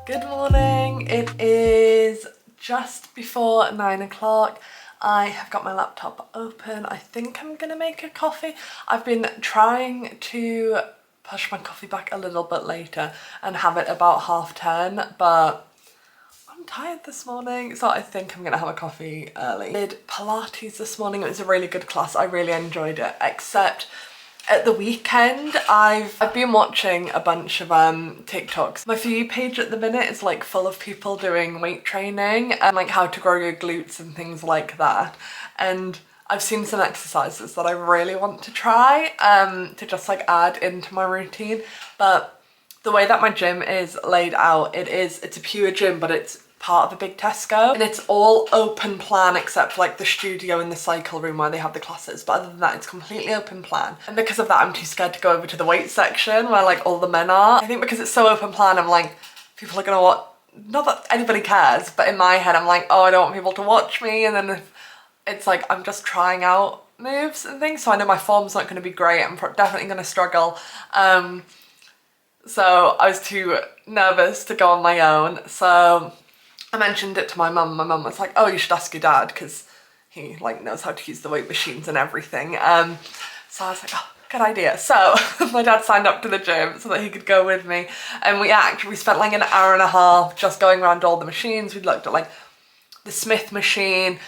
Good morning. It is just before 9 o'clock. I have got my laptop open. I think I'm gonna make a coffee. I've been trying to push my coffee back a little bit later and have it about 10:30, but I'm tired this morning, so I think I'm gonna have a coffee early. I did Pilates this morning. It was a really good class. I really enjoyed it, except at the weekend, I've been watching a bunch of TikToks. My For You page at the minute is like full of people doing weight training and like how to grow your glutes and things like that. And I've seen some exercises that I really want to try to just like add into my routine. But the way that my gym is laid out, it's a pure gym, but it's part of a big Tesco, and it's all open plan except for like the studio and the cycle room where they have the classes, but other than that it's completely open plan. And because of that I'm too scared to go over to the weight section where like all the men are. I think because it's so open plan I'm like, people are gonna watch, not that anybody cares, but in my head I'm like, oh, I don't want people to watch me. And then if it's like I'm just trying out moves and things, so I know my form's not going to be great. I'm definitely going to struggle. So I was too nervous to go on my own, so I mentioned it to my mum. My mum was like, oh, you should ask your dad because he like knows how to use the weight machines and everything. So I was like, oh, good idea. So my dad signed up to the gym so that he could go with me, and we spent like an hour and a half just going around all the machines. We looked at like the Smith machine,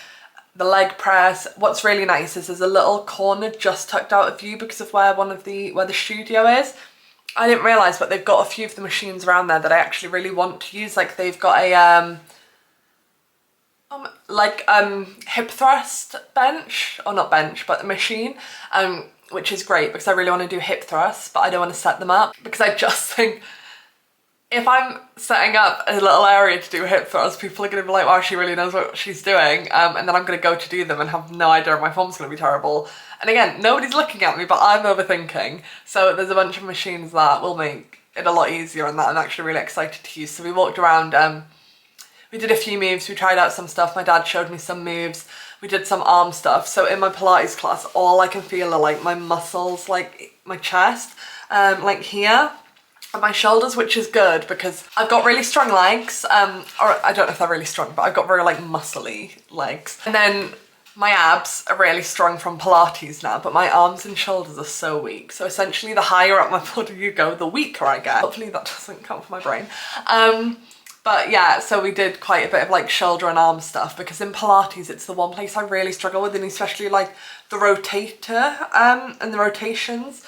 the leg press. What's really nice is there's a little corner just tucked out of view because of where the studio is. I didn't realise, but they've got a few of the machines around there that I actually really want to use. Like they've got a hip thrust bench, or not bench, but the machine, which is great because I really want to do hip thrusts, but I don't want to set them up because I just think if I'm setting up a little area to do hip thrusts, people are going to be like, wow, she really knows what she's doing, and then I'm going to go to do them and have no idea, my form's going to be terrible. And again, nobody's looking at me, but I'm overthinking. So there's a bunch of machines that will make it a lot easier and that I'm actually really excited to use. So we walked around, we did a few moves, we tried out some stuff, my dad showed me some moves, we did some arm stuff. So in my Pilates class, all I can feel are like my muscles, like my chest, like here, and my shoulders, which is good because I've got really strong legs, or I don't know if they're really strong, but I've got very like muscly legs. And then my abs are really strong from Pilates now, but my arms and shoulders are so weak. So essentially the higher up my body you go, the weaker I get. Hopefully that doesn't come from my brain. But yeah, so we did quite a bit of like shoulder and arm stuff because in Pilates it's the one place I really struggle with, and especially like the rotator and the rotations.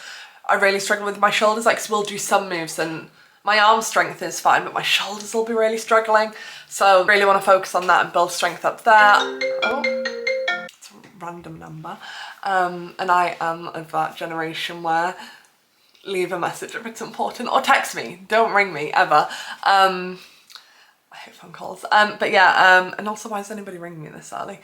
I really struggle with my shoulders. Like, so we'll do some moves and my arm strength is fine, but my shoulders will be really struggling. So really want to focus on that and build strength up there. Oh, it's a random number. And I am of that generation where leave a message if it's important, or text me, don't ring me ever. I hate phone calls. But yeah, and also why is anybody ringing me this early?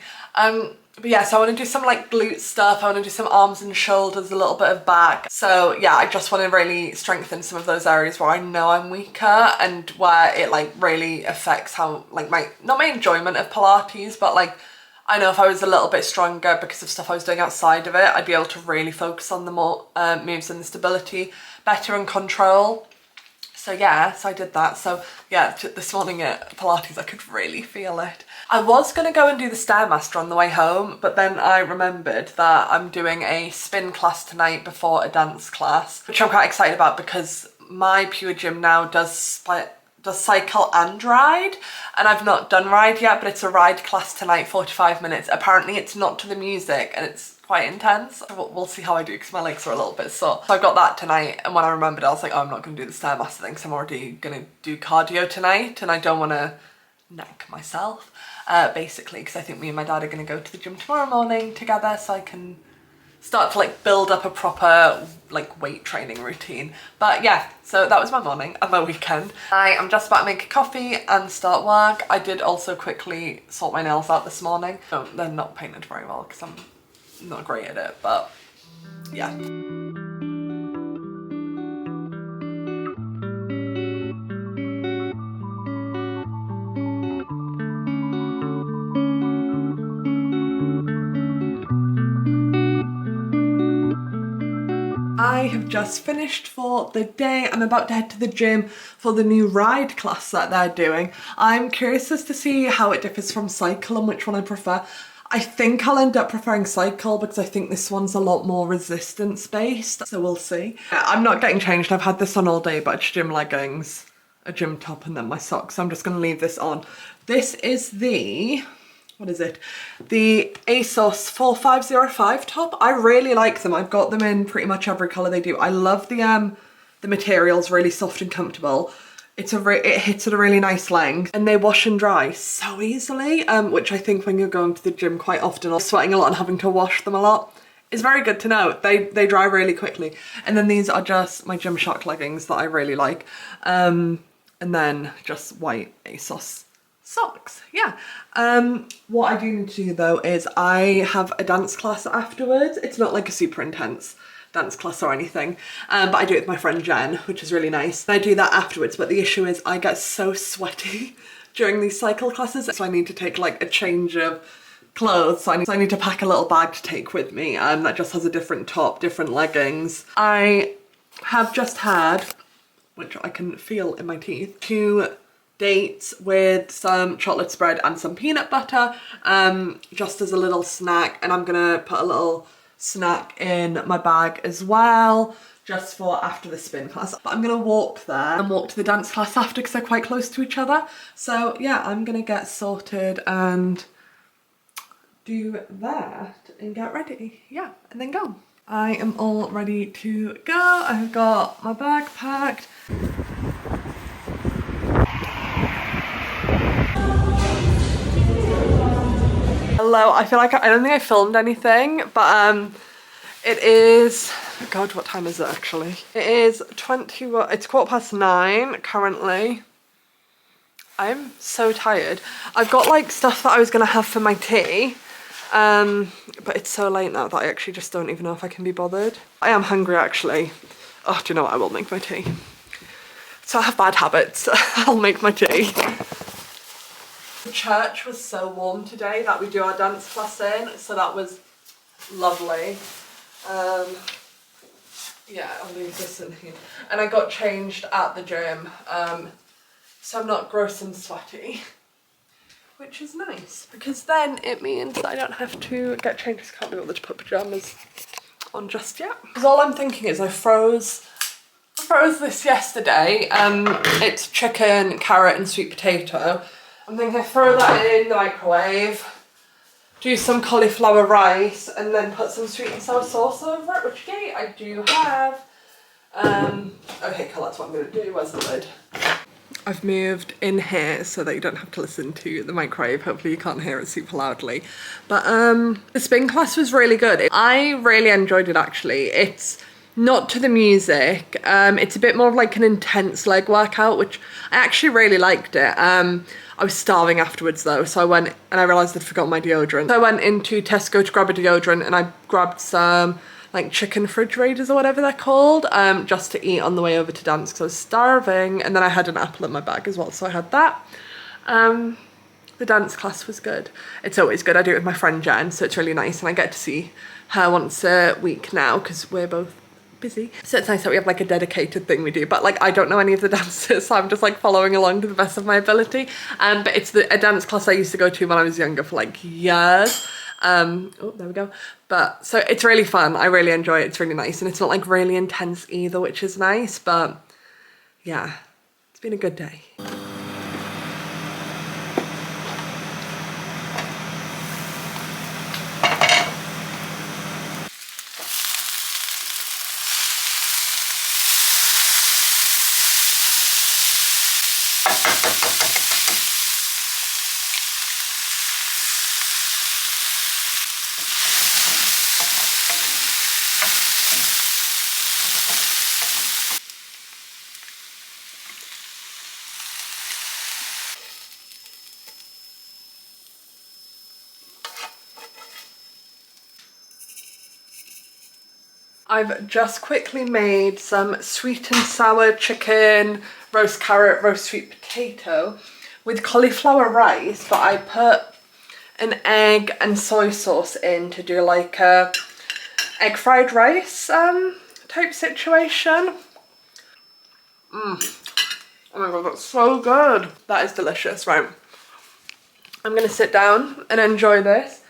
But yeah, so I want to do some like glute stuff, I want to do some arms and shoulders, a little bit of back. So yeah, I just want to really strengthen some of those areas where I know I'm weaker and where it like really affects how like not my enjoyment of Pilates, but like I know if I was a little bit stronger because of stuff I was doing outside of it, I'd be able to really focus on the more moves and the stability better and control. So yeah, so I did that. So yeah, this morning at Pilates I could really feel it. I was going to go and do the Stairmaster on the way home, but then I remembered that I'm doing a spin class tonight before a dance class, which I'm quite excited about because my pure gym now does cycle and ride, and I've not done ride yet, but it's a ride class tonight, 45 minutes. Apparently it's not to the music and it's quite intense. We'll see how I do because my legs are a little bit sore. So I've got that tonight, and when I remembered I was like, oh, I'm not going to do the Stairmaster thing because I'm already going to do cardio tonight and I don't want to neck myself, basically, because I think me and my dad are going to go to the gym tomorrow morning together so I can start to like build up a proper like weight training routine. But yeah, so that was my morning and my weekend. I am just about to make a coffee and start work. I did also quickly sort my nails out this morning. Oh, they're not painted very well because I'm not great at it, but yeah. I have just finished for the day. I'm about to head to the gym for the new ride class that they're doing. I'm curious as to see how it differs from cycle and which one I prefer. I think I'll end up preferring cycle because I think this one's a lot more resistance based, so we'll see. I'm not getting changed. I've had this on all day, but it's gym leggings, a gym top, and then my socks. So I'm just going to leave this on. This is the... what is it? The ASOS 4505 top. I really like them. I've got them in pretty much every colour they do. I love the material's really soft and comfortable. It hits at a really nice length and they wash and dry so easily, which I think when you're going to the gym quite often or sweating a lot and having to wash them a lot is very good to know. They dry really quickly. And then these are just my Gymshark leggings that I really like. And then just white ASOS socks. Yeah. What I do need to do though is I have a dance class afterwards. It's not like a super intense dance class or anything, but I do it with my friend Jen, which is really nice. I do that afterwards, but the issue is I get so sweaty during these cycle classes, so I need to take like a change of clothes. So I need to pack a little bag to take with me that just has a different top, different leggings. I have just had, which I can feel in my teeth, 2 dates with some chocolate spread and some peanut butter, just as a little snack, and I'm gonna put a little snack in my bag as well, just for after the spin class. But I'm gonna walk there and walk to the dance class after because they're quite close to each other. So yeah, I'm gonna get sorted and do that and get ready. Yeah, and then go. I am all ready to go. I've got my bag packed. Hello, I feel like I don't think I filmed anything, but it is, oh God, what time is it actually? It is it's 9:15 currently. I'm so tired. I've got like stuff that I was gonna have for my tea, but it's so late now that I actually just don't even know if I can be bothered. I am hungry actually. Oh, do you know what? I will make my tea. So I have bad habits. I'll make my tea. The church was so warm today that we do our dance class in, so that was lovely. Yeah, I'll leave this in here. And I got changed at the gym, so I'm not gross and sweaty, which is nice because then it means that I don't have to get changed. I just can't be bothered to put pyjamas on just yet. Because all I'm thinking is I froze this yesterday. It's chicken, carrot and sweet potato. I'm thinking I throw that in the microwave, do some cauliflower rice, and then put some sweet and sour sauce over it, which I do have. Okay, cool, that's what I'm gonna do. Where's the lid? I've moved in here so that you don't have to listen to the microwave. Hopefully you can't hear it super loudly. But the spin class was really good. I really enjoyed it actually. It's not to the music. It's a bit more of like an intense leg workout, which I actually really liked it. I was starving afterwards though, so I went and I realised I'd forgotten my deodorant. So I went into Tesco to grab a deodorant and I grabbed some like chicken fridge raiders or whatever they're called, just to eat on the way over to dance because I was starving, and then I had an apple in my bag as well, so I had that. The dance class was good. It's always good. I do it with my friend Jen, so it's really nice, and I get to see her once a week now because we're both busy. So it's nice that we have like a dedicated thing we do, but like I don't know any of the dances, so I'm just like following along to the best of my ability. But it's a dance class I used to go to when I was younger for like years. Oh, there we go. But so it's really fun. I really enjoy it. It's really nice, and it's not like really intense either, which is nice. But yeah, it's been a good day. I've just quickly made some sweet and sour chicken, roast carrot, roast sweet potato with cauliflower rice, but I put an egg and soy sauce in to do like a egg fried rice type situation. Oh my god, that's so good. That is delicious. Right, I'm gonna sit down and enjoy this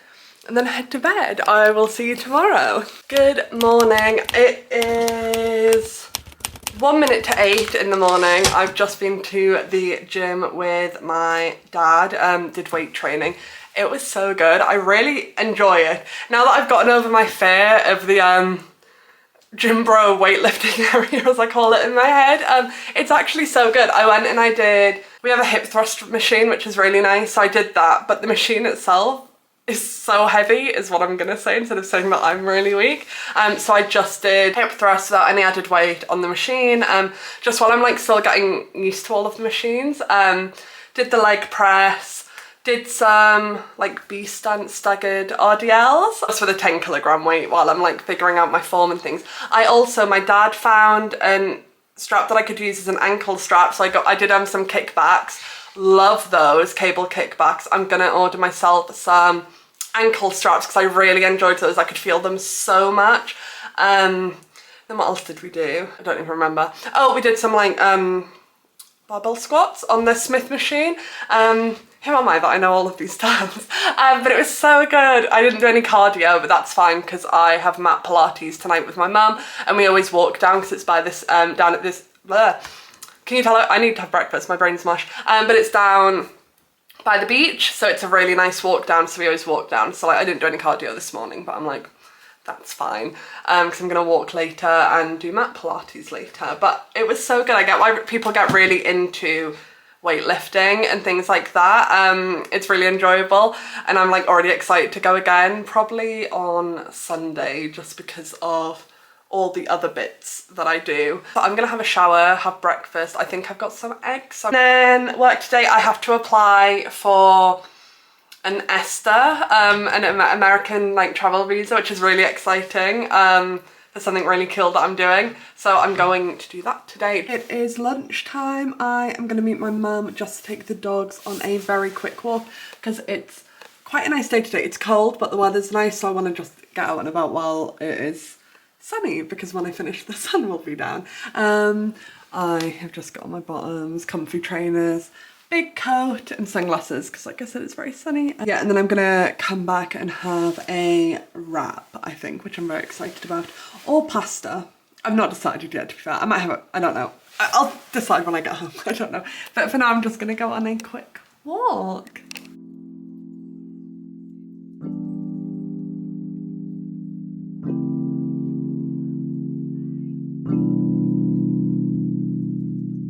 and then head to bed. I will see you tomorrow. Good morning. It is 1 minute to 8 in the morning. I've just been to the gym with my dad, did weight training. It was so good. I really enjoy it. Now that I've gotten over my fear of the gym bro weightlifting area, as I call it in my head, it's actually so good. I went and we have a hip thrust machine, which is really nice. So I did that, but the machine itself is so heavy is what I'm gonna say instead of saying that I'm really weak. So I just did hip thrust without any added weight on the machine, just while I'm like still getting used to all of the machines. Did the leg press, did some like beast dance staggered RDLs. That's with a 10 kilogram weight while I'm like figuring out my form and things. My dad found a strap that I could use as an ankle strap, so I did some kickbacks. Love those cable kickbacks. I'm gonna order myself some ankle straps because I really enjoyed those. I could feel them so much. Then what else did we do? I don't even remember. Oh, we did some like barbell squats on the Smith machine. Who am I that I know all of these terms? But it was so good. I didn't do any cardio, but that's fine because I have mat Pilates tonight with my mum, and we always walk down because it's by this down at this. Can you tell I need to have breakfast? My brain's mush. But it's down by the beach, so it's a really nice walk down, so we always walk down. So like, I didn't do any cardio this morning, but I'm like, that's fine, because I'm gonna walk later and do mat Pilates later. But it was so good. I get why people get really into weightlifting and things like that. It's really enjoyable, and I'm like already excited to go again, probably on Sunday, just because of all the other bits that I do. So I'm gonna have a shower, have breakfast. I think I've got some eggs. And then work today, I have to apply for an ESTA, an American like travel visa, which is really exciting. There's something really cool that I'm doing. So I'm going to do that today. It is lunchtime. I am gonna meet my mum just to take the dogs on a very quick walk because it's quite a nice day today. It's cold, but the weather's nice, so I wanna just get out and about while it is sunny, because when I finish the sun will be down. I have just got on my bottoms, comfy trainers, big coat and sunglasses because like I said, it's very sunny. Yeah, and then I'm gonna come back and have a wrap, I think, which I'm very excited about, or pasta. I've not decided yet, to be fair. I might have I don't know. I'll decide when I get home. I don't know. But for now, I'm just gonna go on a quick walk.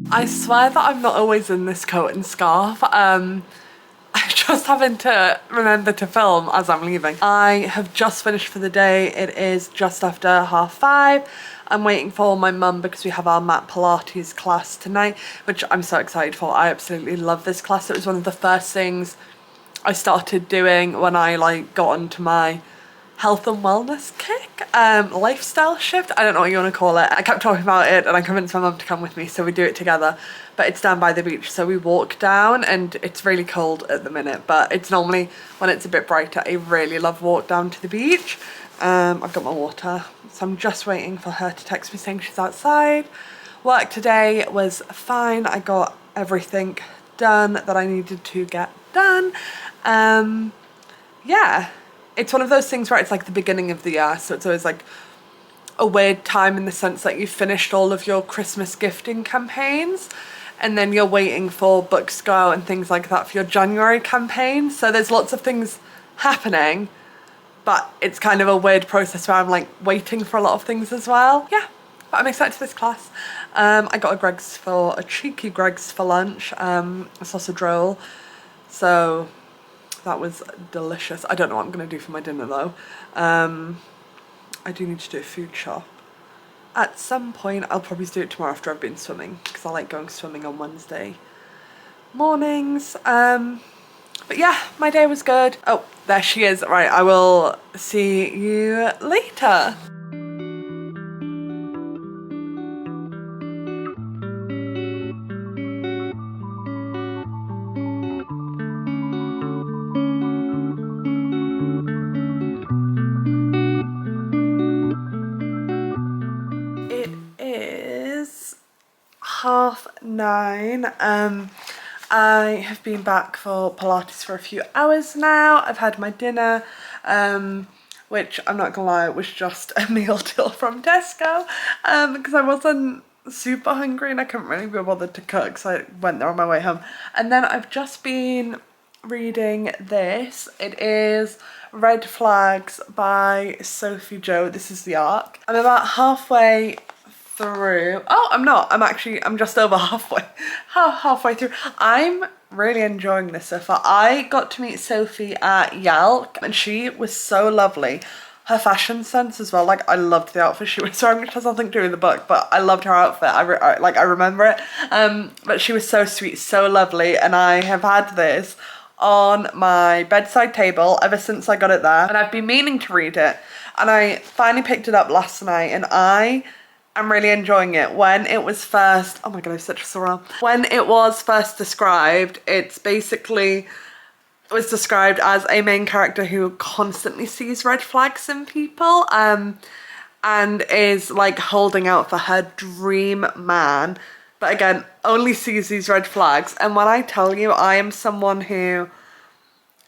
I swear that I'm not always in this coat and scarf. I'm just having to remember to film as I'm leaving. I have just finished for the day. It is just after 5:30. I'm waiting for my mum because we have our mat Pilates class tonight, which I'm so excited for. I absolutely love this class. It was one of the first things I started doing when I like got onto my health and wellness kick, lifestyle shift, I don't know what you want to call it. I kept talking about it and I convinced my mum to come with me, so we do it together. But it's down by the beach, so we walk down, and it's really cold at the minute, but it's normally when it's a bit brighter. I really love walk down to the beach. I've got my water, so I'm just waiting for her to text me saying she's outside. Work today was fine. I got everything done that I needed to get done. Yeah. It's one of those things where it's like the beginning of the year, so it's always like a weird time in the sense that you've finished all of your Christmas gifting campaigns and then you're waiting for books to go out and things like that for your January campaign. So there's lots of things happening, but it's kind of a weird process where I'm like waiting for a lot of things as well. Yeah, but I'm excited for this class. I got a cheeky Greggs for lunch, a sausage roll, so that was delicious. I don't know what I'm gonna do for my dinner though. I do need to do a food shop at some point. I'll probably do it tomorrow after I've been swimming because I like going swimming on Wednesday mornings. But yeah, my day was good. Oh, there she is. Right, I will see you later. 9. I have been back for Pilates for a few hours now. I've had my dinner, which I'm not gonna lie, it was just a meal deal from Tesco, because I wasn't super hungry and I couldn't really be bothered to cook, so I went there on my way home. And then I've just been reading this. It is Red Flags by Sophie Jo. This is the arc. I'm about halfway through. Oh, I'm not. I'm just over halfway through. I'm really enjoying this so far. I got to meet Sophie at Yelp and she was so lovely. Her fashion sense as well, like I loved the outfit she was wearing, which has nothing to do with the book, but I loved her outfit. I remember it. But she was so sweet, so lovely, and I have had this on my bedside table ever since I got it there, and I've been meaning to read it, and I finally picked it up last night, and I'm really enjoying it. When it was first, oh my god, I'm such a surreal. When it was first described, it's basically, it was described as a main character who constantly sees red flags in people, and is like holding out for her dream man, but again, only sees these red flags. And when I tell you, I am someone who,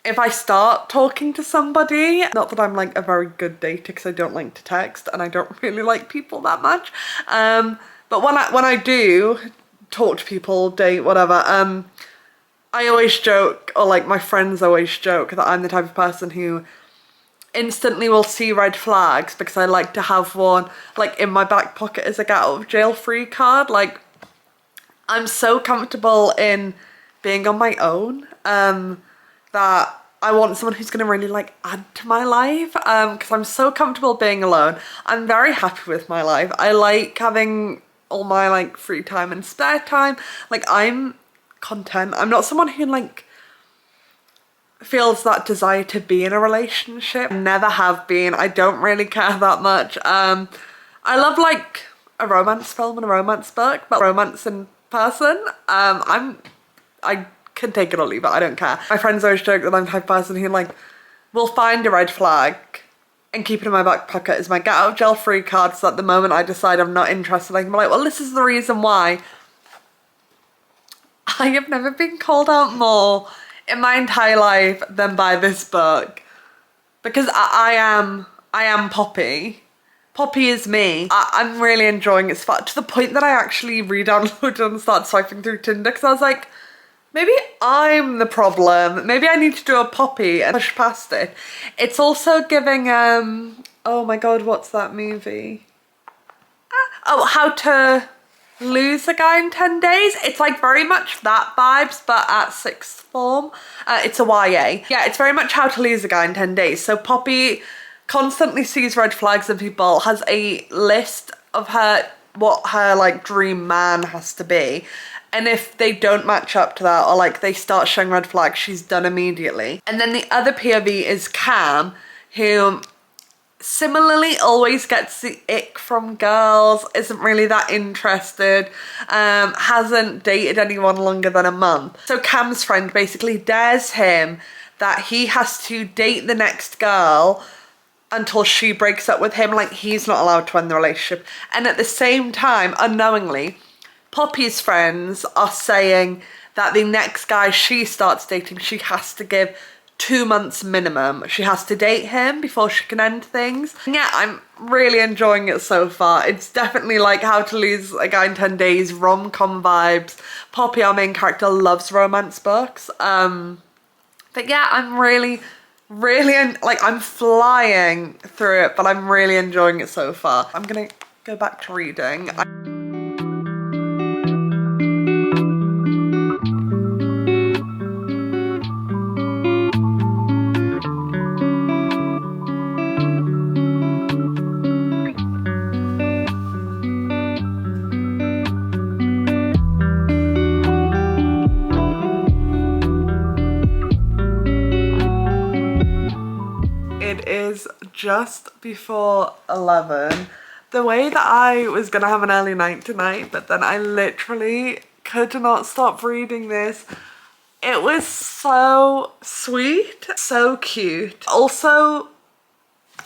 if I start talking to somebody, not that I'm like a very good dater because I don't like to text and I don't really like people that much, but when I do talk to people, date, whatever, I always joke, or like my friends always joke, that I'm the type of person who instantly will see red flags because I like to have one like in my back pocket as a get out of jail free card. Like, I'm so comfortable in being on my own that I want someone who's going to really like add to my life, because I'm so comfortable being alone. I'm very happy with my life. I like having all my like free time and spare time. Like, I'm content. I'm not someone who like feels that desire to be in a relationship. Never have been. I don't really care that much. I love like a romance film and a romance book, but romance in person, I can take it or leave it. I don't care. My friends always joke that I'm the type of person who like will find a red flag and keep it in my back pocket as my get out of jail free card, so at the moment I decide I'm not interested, I can be like, well, this is the reason why. I have never been called out more in my entire life than by this book, because I am Poppy. Poppy is me. I'm really enjoying it to the point that I actually re-downloaded and started swiping through Tinder because I was like, maybe I'm the problem. Maybe I need to do a Poppy and push past it. It's also giving, oh my god, what's that movie? Oh, How to Lose a Guy in 10 Days. It's like very much that vibes, but at sixth form. It's a YA. Yeah, it's very much How to Lose a Guy in 10 Days. So Poppy constantly sees red flags in people, has a list of what her like dream man has to be, and if they don't match up to that, or like they start showing red flags, she's done immediately. And then the other POV is Cam, who similarly always gets the ick from girls, isn't really that interested, hasn't dated anyone longer than a month. So Cam's friend basically dares him that he has to date the next girl until she breaks up with him. Like, he's not allowed to end the relationship. And at the same time, unknowingly, Poppy's friends are saying that the next guy she starts dating, she has to give 2 months minimum. She has to date him before she can end things. And yeah, I'm really enjoying it so far. It's definitely like How to Lose a Guy in 10 Days, rom-com vibes. Poppy, our main character, loves romance books. But yeah, I'm really, like, I'm flying through it, but I'm really enjoying it so far. I'm gonna go back to reading. Just before 11. The way that I was gonna have an early night tonight, but then I literally could not stop reading this. It was so sweet, so cute. Also,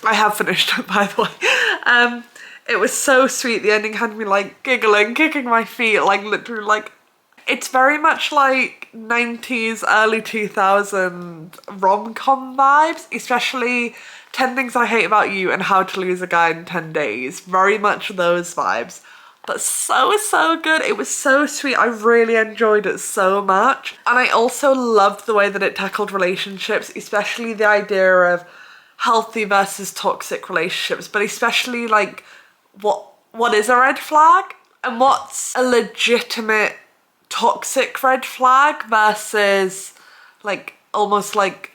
I have finished it, by the way. It was so sweet. The ending had me like giggling, kicking my feet, like literally like It's very much like 90s, early 2000s rom-com vibes, especially 10 Things I Hate About You and How to Lose a Guy in 10 Days. Very much those vibes. But so good. It was so sweet. I really enjoyed it so much. And I also loved the way that it tackled relationships, especially the idea of healthy versus toxic relationships, but especially like what is a red flag and what's a legitimate toxic red flag versus like almost like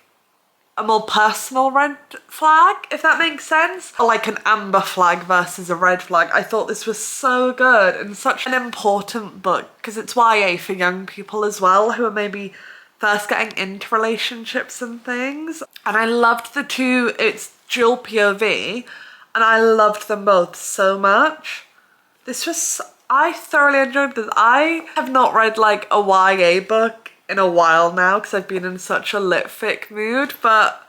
a more personal red flag, if that makes sense. Or like an amber flag versus a red flag. I thought this was so good and such an important book because it's YA for young people as well who are maybe first getting into relationships and things. And I loved the two, it's dual POV, and I loved them both so much. This was, I thoroughly enjoyed this. I have not read like a YA book in a while now because I've been in such a lit fic mood, but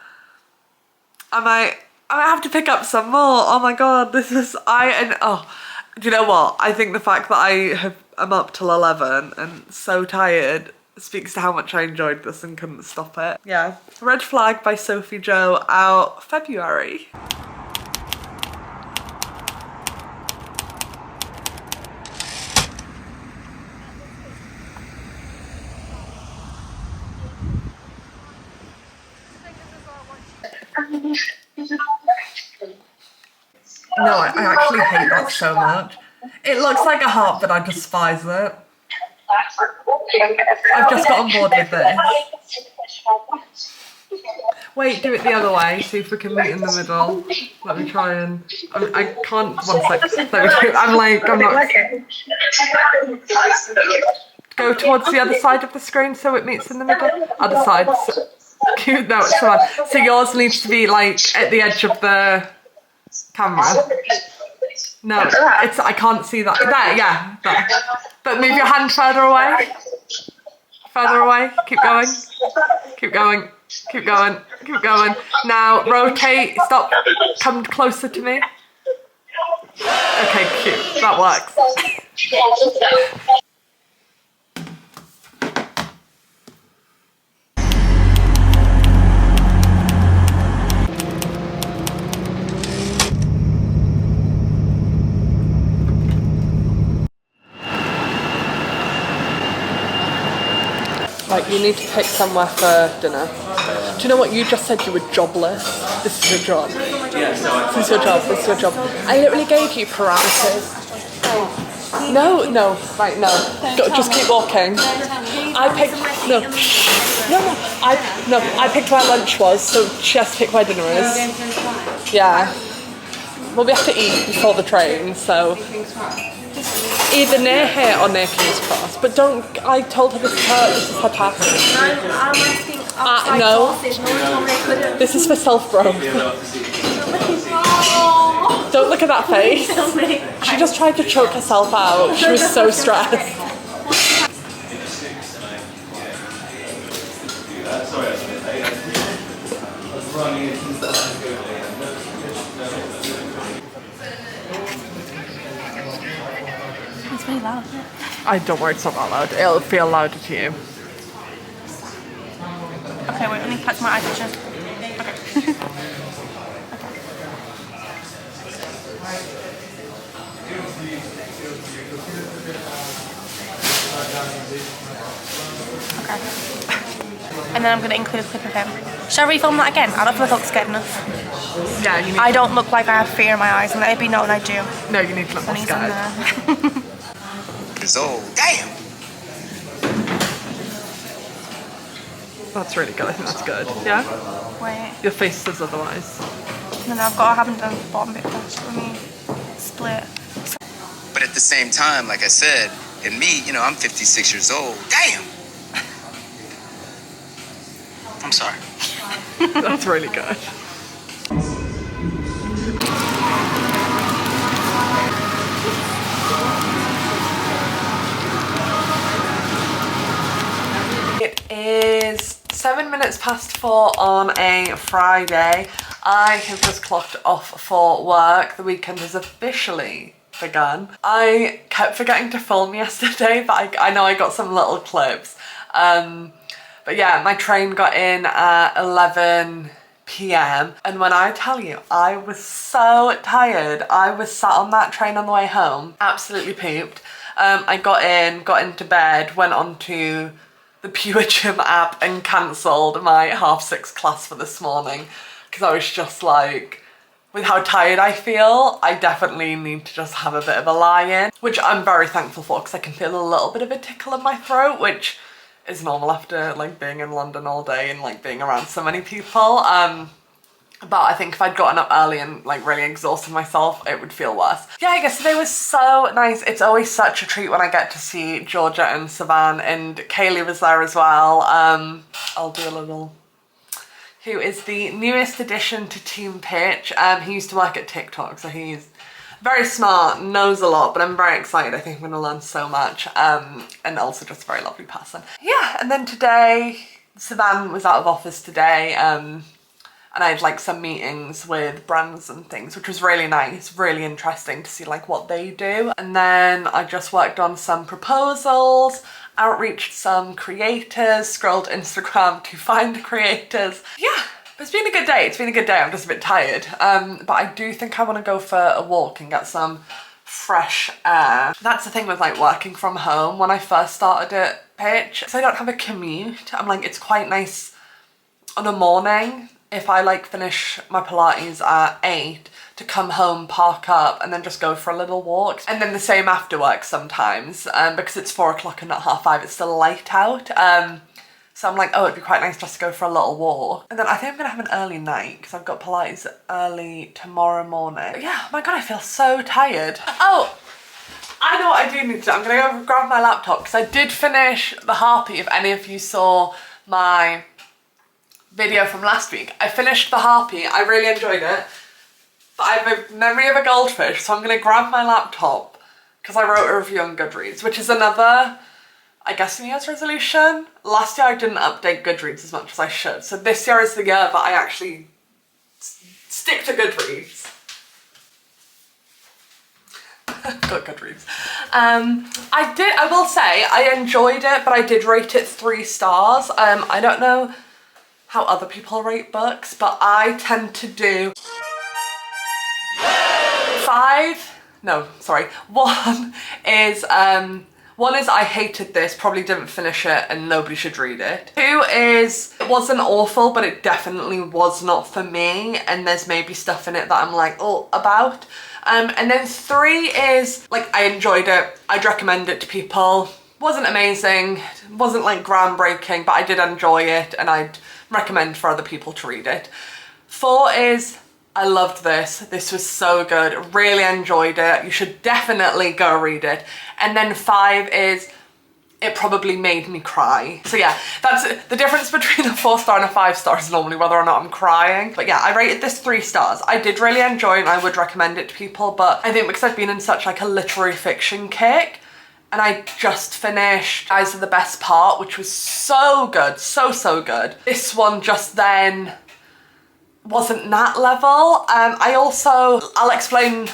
I might have to pick up some more. Oh my god, this is, do you know what? I think the fact that I'm up till 11 and so tired speaks to how much I enjoyed this and couldn't stop it. Yeah, Red Flag by Sophie Jo, out February. No, I actually hate that so much. It looks like a heart, but I despise it. I've just got on board with this. Wait, do it the other way, see if we can meet in the middle. Let me try and... I can't... One sec. I'm not... Go towards the other side of the screen so it meets in the middle. Other side. Cute. No, it's fine. So yours needs to be like at the edge of the camera. No, it's... I can't see that. There, yeah. There. But move your hand further away. Further away. Keep going. Keep going. Keep going. Keep going. Now rotate. Stop. Come closer to me. Okay, cute. That works. Right, you need to pick somewhere for dinner. Do you know what? You just said you were jobless. This is your job. This is your job. This is your job. I literally gave you parameters. No, right, no. Just keep walking. I picked... No. I picked where lunch was, so she has to pick where dinner is. Yeah. Well, we have to eat before the train, so... Either near here or near King's Cross, but don't. I told her this is her task. No. This is for self-growth. Don't look at that face. She just tried to choke herself out. She was so stressed. Really loud, isn't it? I don't worry, it's not that loud. It'll feel louder to you. Okay, wait, let me catch my eye picture. Okay. Okay. And then I'm going to include a clip of him. Shall I refilm that again? I don't feel like I look scared enough. Yeah, you need I don't look like I have fear in my eyes, and let it be known I do. No, you need to look more scared. Old. Damn! That's really good. I think that's good. Yeah? Wait. Your face says otherwise. No, I haven't done the bottom bit first. Let me split. But at the same time, like I said, in me, you know, I'm 56 years old. Damn! I'm sorry. That's really good. It is 7 minutes past 4 on a Friday. I have just clocked off for work. The weekend has officially began. I kept forgetting to film yesterday, but I know I got some little clips. But yeah, my train got in at 11 p.m. and when I tell you, I was so tired. I was sat on that train on the way home, absolutely pooped. I got into bed, went onto the Pure Gym app and cancelled my 6:30 class for this morning because I was just like, with how tired I feel, I definitely need to just have a bit of a lie-in, which I'm very thankful for because I can feel a little bit of a tickle in my throat, which is normal after like being in London all day and like being around so many people. But I think if I'd gotten up early and like really exhausted myself, it would feel worse. Yeah, I guess today was so nice. It's always such a treat when I get to see Georgia and Savan, and Kaylee was there as well. I'll do a little... Who is the newest addition to Team Pitch. He used to work at TikTok, so he's very smart, knows a lot, but I'm very excited. I think I'm going to learn so much, and also just a very lovely person. Yeah, and then today, Savan was out of office today, and I had like some meetings with brands and things, which was really nice, really interesting to see like what they do. And then I just worked on some proposals, outreached some creators, scrolled Instagram to find creators. Yeah, it's been a good day. It's been a good day. I'm just a bit tired. But I do think I want to go for a walk and get some fresh air. That's the thing with like working from home. When I first started at Pitch, so I don't have a commute, I'm like, it's quite nice on a morning if I like finish my Pilates at 8 to come home, park up, and then just go for a little walk. And then the same after work sometimes, because it's 4 o'clock and not 5:30, it's still light out. So I'm like, oh, it'd be quite nice just to go for a little walk. And then I think I'm gonna have an early night because I've got Pilates early tomorrow morning. But yeah, oh my God, I feel so tired. Oh, I know what I do need to do. I'm gonna go grab my laptop because I did finish the Harpy, if any of you saw my video from last week. I finished the Harpy, I really enjoyed it, but I have a memory of a goldfish, so I'm gonna grab my laptop because I wrote a review on Goodreads, which is another, I guess, New Year's resolution. Last year I didn't update Goodreads as much as I should, so this year is the year that I actually stick to Goodreads. Got Goodreads. I will say, I enjoyed it, but I did rate it 3 stars. I don't know how other people rate books, but I tend to do 5. No, sorry. One is I hated this, probably didn't finish it, and nobody should read it. 2 is it wasn't awful, but it definitely was not for me, and there's maybe stuff in it that I'm like, oh, about. And then 3 is like, I enjoyed it, I'd recommend it to people. Wasn't amazing, wasn't like groundbreaking, but I did enjoy it, and I'd recommend for other people to read it. 4 is, I loved this. This was so good. Really enjoyed it. You should definitely go read it. And then 5 is, it probably made me cry. So yeah, that's the difference between a 4-star and a 5-star is normally whether or not I'm crying. But yeah, I rated this 3 stars. I did really enjoy it and I would recommend it to people, but I think because I've been in such like a literary fiction kick, and I just finished Eyes Are the Best Part, which was so good, so good. This one just then wasn't that level. I'll explain,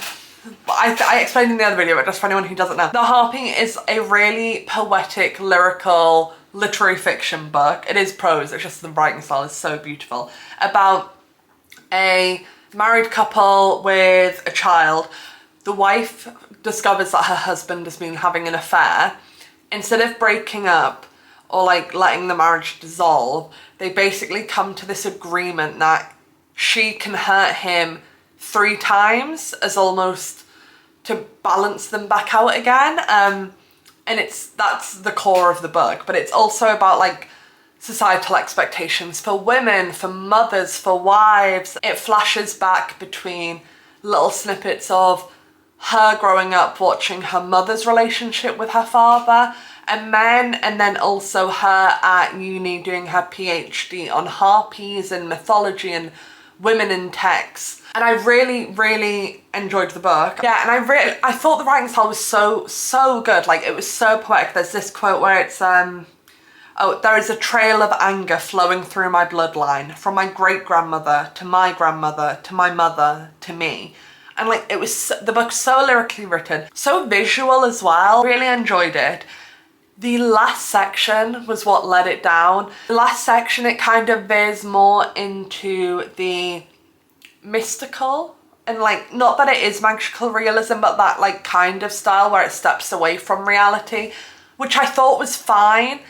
I explained in the other video, but just for anyone who doesn't know. The Harpy is a really poetic, lyrical, literary fiction book. It is prose, it's just the writing style is so beautiful. About a married couple with a child. The wife discovers that her husband has been having an affair. Instead of breaking up or like letting the marriage dissolve, they basically come to this agreement that she can hurt him 3 times as almost to balance them back out again. And that's the core of the book, but it's also about like societal expectations for women, for mothers, for wives. It flashes back between little snippets of her growing up watching her mother's relationship with her father and men, and then also her at uni doing her PhD on harpies and mythology and women in text. And I really enjoyed the book. Yeah, and I thought the writing style was so good. Like, it was so poetic. There's this quote where it's oh, there is a trail of anger flowing through my bloodline, from my great-grandmother to my grandmother to my mother to me. And like, it was, the book's so lyrically written, so visual as well. Really enjoyed it. The last section was what let it down. The last section, it kind of veers more into the mystical, and like, not that it is magical realism, but that like kind of style where it steps away from reality, which I thought was fine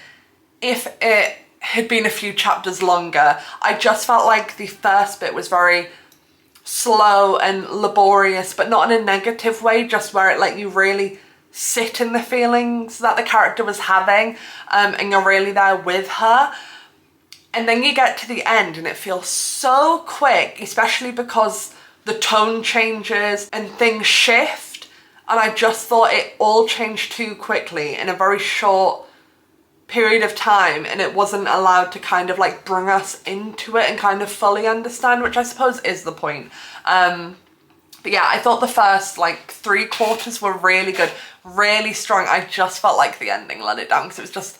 if it had been a few chapters longer. I just felt like the first bit was very slow and laborious, but not in a negative way, just where it let you really sit in the feelings that the character was having, and you're really there with her. And then you get to the end and it feels so quick, especially because the tone changes and things shift, and I just thought it all changed too quickly in a very short period of time, and it wasn't allowed to kind of like bring us into it and kind of fully understand, which I suppose is the point. But yeah, I thought the first like 3/4 were really good, really strong. I just felt like the ending let it down because it was just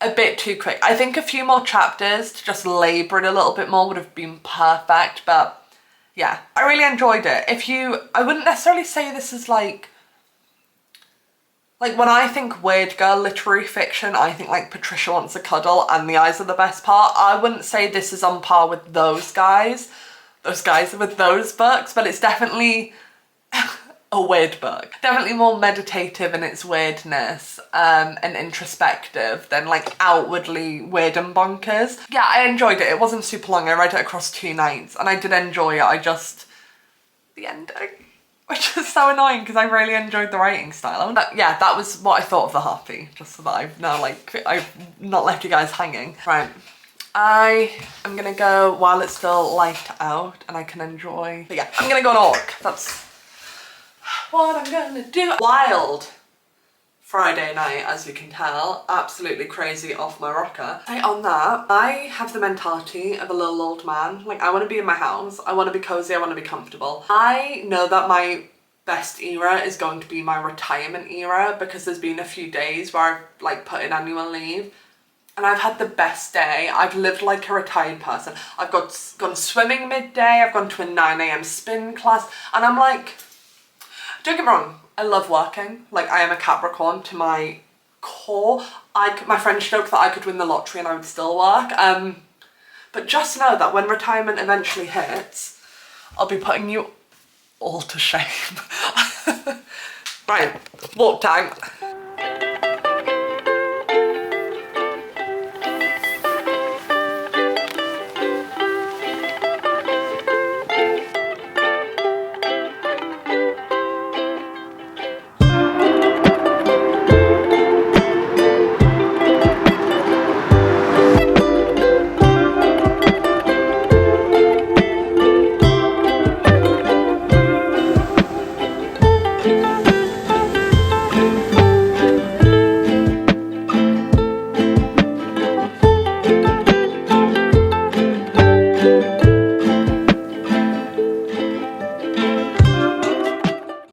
a bit too quick. I think a few more chapters to just labour it a little bit more would have been perfect, but yeah, I really enjoyed it. I wouldn't necessarily say this is like when I think weird girl literary fiction, I think like Patricia Wants a Cuddle and The Eyes Are the Best Part. I wouldn't say this is on par with those guys with those books, but it's definitely a weird book. Definitely more meditative in its weirdness, and introspective than like outwardly weird and bonkers. Yeah, I enjoyed it. It wasn't super long. I read it across 2 nights and I did enjoy it. The ending, which is so annoying because I really enjoyed the writing style. But yeah, that was what I thought of the Harpy, just so that I've not left you guys hanging. Right. I am gonna go while it's still light out and I can enjoy. But yeah, I'm gonna go on a walk. That's what I'm gonna do. Wild Friday night, as you can tell. Absolutely crazy off my rocker. On that, I have the mentality of a little old man. Like, I want to be in my house. I want to be cozy. I want to be comfortable. I know that my best era is going to be my retirement era because there's been a few days where I've like put in annual leave. And I've had the best day. I've lived like a retired person. I've gone swimming midday. I've gone to a 9 AM spin class. And I'm like, don't get me wrong, I love working. Like, I am a Capricorn to my core. My friends joke that I could win the lottery and I would still work. But just know that when retirement eventually hits, I'll be putting you all to shame. Right, walk time.